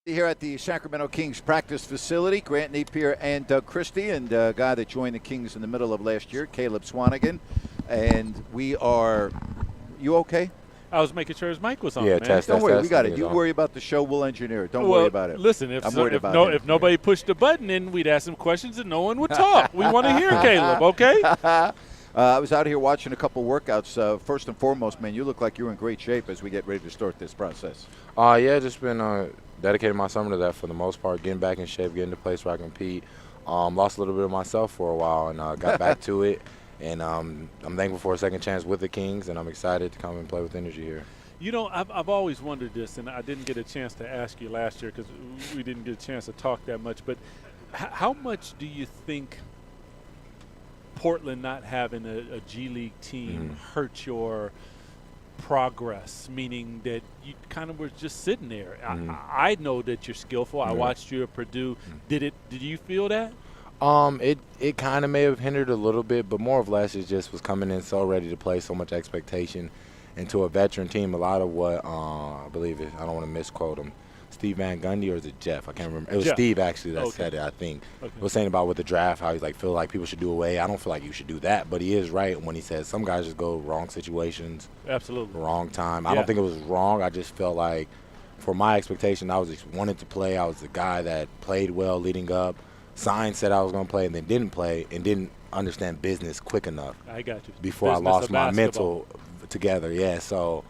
Here at the Sacramento Kings practice facility, Grant Napier and Doug Christie, and a guy that joined the Kings in the middle of last year, Caleb Swanigan. And we are, you okay? I was making sure his mic was on, Yeah, man. test. Don't worry, we test, got it. it's You on. worry about the show, we'll engineer it. Don't Well, worry about it. Listen, I'm worried about him. if nobody pushed the button in, we'd ask him questions and no one would talk. We want to hear Caleb, okay? I was out here watching a couple workouts. First and foremost, man, you look like you're in great shape as we get ready to start this process. Yeah, just been dedicating my summer to that for the most part, getting back in shape, getting to a place where I compete. Lost a little bit of myself for a while and got back to it. And I'm thankful for a second chance with the Kings, and I'm excited to come and play with energy here. You know, I've always wondered this, and I didn't get a chance to ask you last year because we didn't get a chance to talk that much. But how much do you think Portland not having a G League team hurt your progress, meaning that you kind of were just sitting there? I know that you're skillful. I watched you at Purdue. Did you feel that? It kind of may have hindered a little bit, but more or less it just was coming in so ready to play, so much expectation. And to a veteran team, a lot of what I believe it, I don't want to misquote him, Steve Van Gundy, or is it Jeff? I can't remember. It was Jeff. Steve actually that said it, I think. Was saying about with the draft, how he's like, feel like people should do away. I don't feel like you should do that, but he is right when he says some guys just go wrong situations. Absolutely. Wrong time. I don't think it was wrong. I just felt like for my expectation, I wanted to play. I was the guy that played well leading up. Signs said I was going to play and then didn't play and didn't understand business quick enough. I got you. Before I lost my mental together. Yeah, so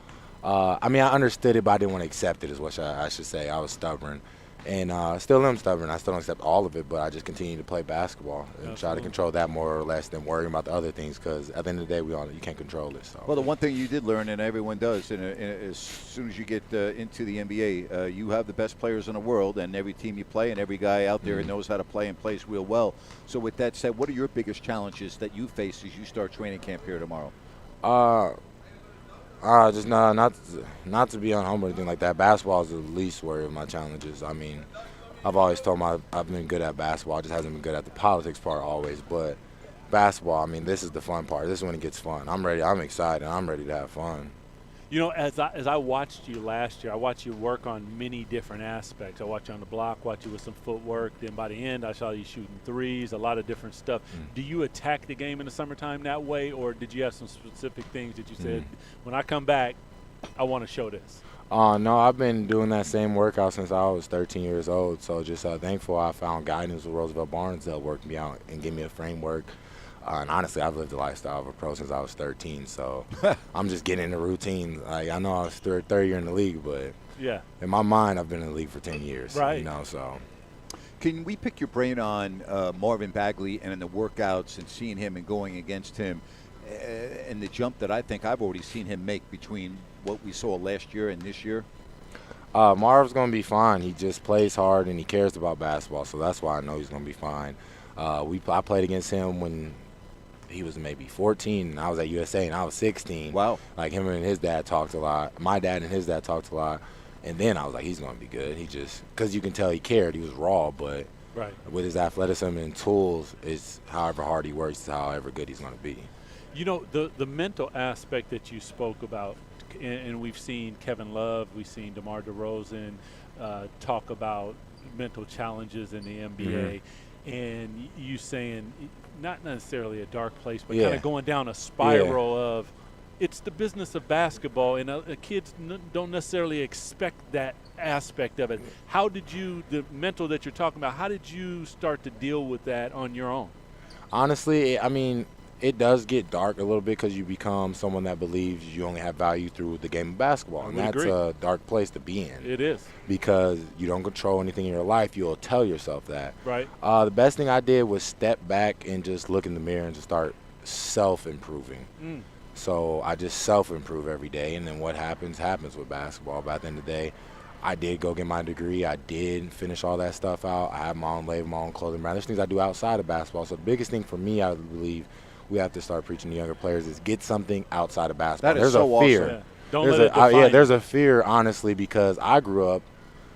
I mean, I understood it, but I didn't want to accept it is what I should say. I was stubborn. And still am stubborn. I still don't accept all of it, but I just continue to play basketball and try to control that more or less than worrying about the other things, because at the end of the day, you can't control it. So. Well, the one thing you did learn, and everyone does, as soon as you get into the NBA, you have the best players in the world, and every team you play and every guy out there knows how to play and plays real well. So with that said, what are your biggest challenges that you face as you start training camp here tomorrow? Just not to be unhumble or anything like that. Basketball is the least worry of my challenges. I mean, I've always told I've been good at basketball. I just hasn't been good at the politics part always. But basketball, I mean, this is the fun part. This is when it gets fun. I'm ready. I'm excited. I'm ready to have fun. You know, as I watched you last year, I watched you work on many different aspects. I watched you on the block, watched you with some footwork. Then by the end, I saw you shooting threes, a lot of different stuff. Do you attack the game in the summertime that way, or did you have some specific things that you said, when I come back, I want to show this? No, I've been doing that same workout since I was 13 years old. So just thankful I found guidance with Roosevelt Barnes that worked me out and gave me a framework. And honestly, I've lived the lifestyle of a pro since I was 13, so I'm just getting in the routine. Like, I know I was third year in the league, but in my mind, I've been in the league for 10 years. Right. You know, so. Can we pick your brain on Marvin Bagley and in the workouts and seeing him and going against him and the jump that I think I've already seen him make between what we saw last year and this year? Marv's going to be fine. He just plays hard and he cares about basketball, so that's why I know he's going to be fine. I played against him when he was maybe 14, and I was at USA, and I was 16. Wow. Like, him and his dad talked a lot. My dad and his dad talked a lot. And then I was like, he's going to be good. He just – because you can tell he cared. He was raw, but with his athleticism and tools, it's however hard he works, is however good he's going to be. You know, the mental aspect that you spoke about, and we've seen Kevin Love, we've seen DeMar DeRozan talk about mental challenges in the NBA. And you saying not necessarily a dark place, but kind of going down a spiral of it's the business of basketball, and kids don't necessarily expect that aspect of it. How did you, the mental that you're talking about, how did you start to deal with that on your own? Honestly, I mean, it does get dark a little bit because you become someone that believes you only have value through the game of basketball. And that's a dark place to be in. It is. Because you don't control anything in your life. You'll tell yourself that. Right. The best thing I did was step back and just look in the mirror and just start self-improving. So I just self-improve every day. And then what happens with basketball. But at the end of the day, I did go get my degree. I did finish all that stuff out. I have my own label, my own clothing brand. There's things I do outside of basketball. So the biggest thing for me, I believe, we have to start preaching to younger players is get something outside of basketball. That is so fear. awesome. Yeah. Don't let it define you. There's a fear, honestly, because I grew up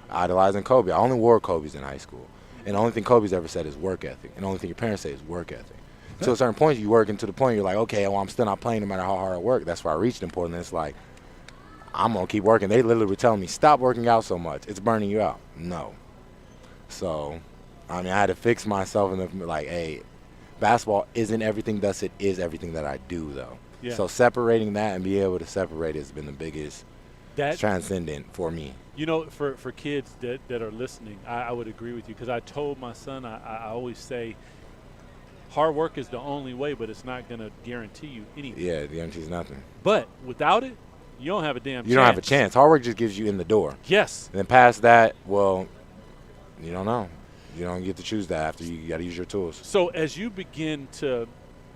idolizing Kobe. I only wore Kobe's in high school. And the only thing Kobe's ever said is work ethic. And the only thing your parents say is work ethic. To a certain point, you work into the point you're like, okay, well, I'm still not playing no matter how hard I work. That's why I reached in Portland. It's like, I'm going to keep working. They literally were telling me, stop working out so much. It's burning you out. No. So, I mean, I had to fix myself and like, hey, basketball isn't everything, thus it is everything that I do, though. Yeah. So separating that and being able to separate has been the biggest transcendent for me. You know, for kids that are listening, I would agree with you, because I told my son, I always say, hard work is the only way, but it's not going to guarantee you anything. Yeah, it guarantees nothing. But without it, you don't have a damn chance. You don't have a chance. Hard work just gives you in the door. Yes. And then past that, well, you don't know. You don't get to choose that after you got to use your tools. So as you begin to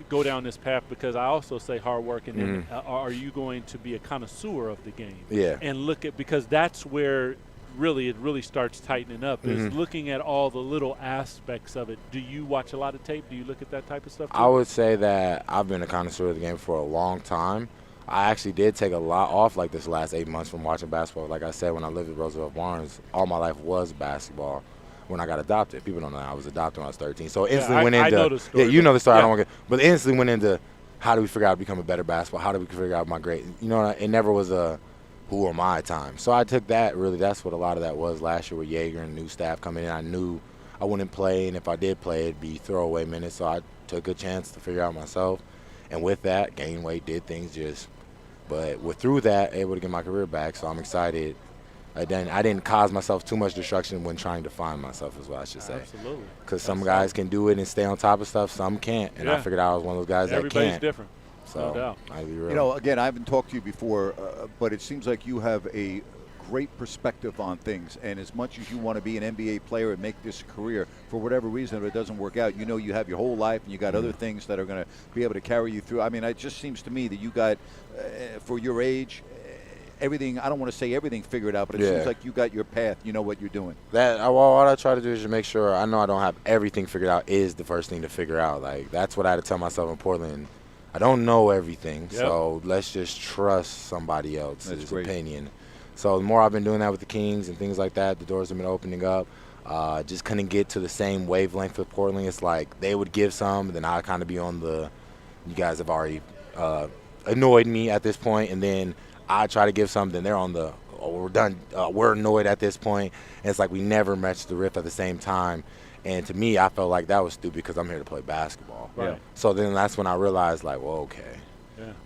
go down this path, because I also say hard work, and then are you going to be a connoisseur of the game? Yeah. And look at, because that's where it really starts tightening up, is looking at all the little aspects of it. Do you watch a lot of tape? Do you look at that type of stuff too? I would say that I've been a connoisseur of the game for a long time. I actually did take a lot off like this last 8 months from watching basketball. Like I said, when I lived at Roosevelt Barnes, all my life was basketball. When I got adopted, people don't know I was adopted when I was 13. So instantly went into, I know the story, yeah, you know the story. Yeah. I don't want to, but instantly went into how do we figure out to become a better basketball? How do we figure out my grade? You know, it never was a who am I time. So I took that, really, that's what a lot of that was last year with Yeager and new staff coming in. I knew I wouldn't play, and if I did play, it'd be throwaway minutes. So I took a chance to figure out myself. And with that, gained weight, did things but through that, able to get my career back. So I'm excited. I didn't cause myself too much destruction when trying to find myself, is what I should say. Absolutely. Because some guys can do it and stay on top of stuff, some can't. And I figured out I was one of those guys that can't. Everybody's different. So, no doubt. I'll be real. You know, again, I haven't talked to you before, but it seems like you have a great perspective on things. And as much as you want to be an NBA player and make this a career, for whatever reason, if it doesn't work out, you know you have your whole life and you got other things that are going to be able to carry you through. I mean, it just seems to me that you got, for your age, everything, I don't want to say everything figured out, but it seems like you got your path. You know what you're doing. What I try to do is just make sure I know I don't have everything figured out is the first thing to figure out. Like, that's what I had to tell myself in Portland. I don't know everything, so let's just trust somebody else's opinion. So the more I've been doing that with the Kings and things like that, the doors have been opening up. Just couldn't get to the same wavelength with Portland. It's like they would give some, then I'd kind of be on the, you guys have already annoyed me at this point, and then I try to give something, they're on the, we're done, we're annoyed at this point. And it's like we never matched the riff at the same time. And to me, I felt like that was stupid because I'm here to play basketball. Right. So then that's when I realized, like, well, okay,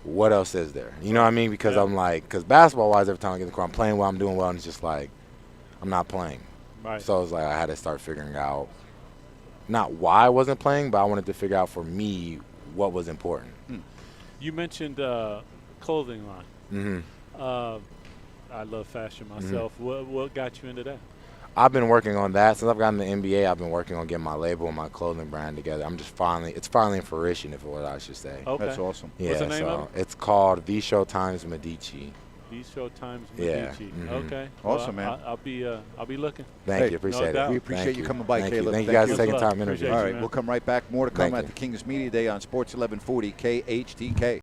what else is there? You know what I mean? Because I'm like, because basketball-wise, every time I get in the court, I'm playing well, I'm doing well, and it's just like, I'm not playing. Right. So it's like I had to start figuring out, not why I wasn't playing, but I wanted to figure out for me what was important. You mentioned clothing line. I love fashion myself. What got you into that? I've been working on that since I've gotten the NBA. I've been working on getting my label and my clothing brand together. I'm just it's finally in fruition, if what I should say. Okay. That's awesome. Yeah, What's the name of it? It's called V Show Times Medici. V Show Times Yeah. Medici. Okay. Awesome, well, man. I'll be looking. Thank you, appreciate doubt. it. We appreciate Thank you coming by, Thank Caleb. Thank you guys for Thank taking you. time to interview. Appreciate All you, right, man. we'll come right back. More to come Thank at you. the Kings Media Day on Sports 1140 KHTK.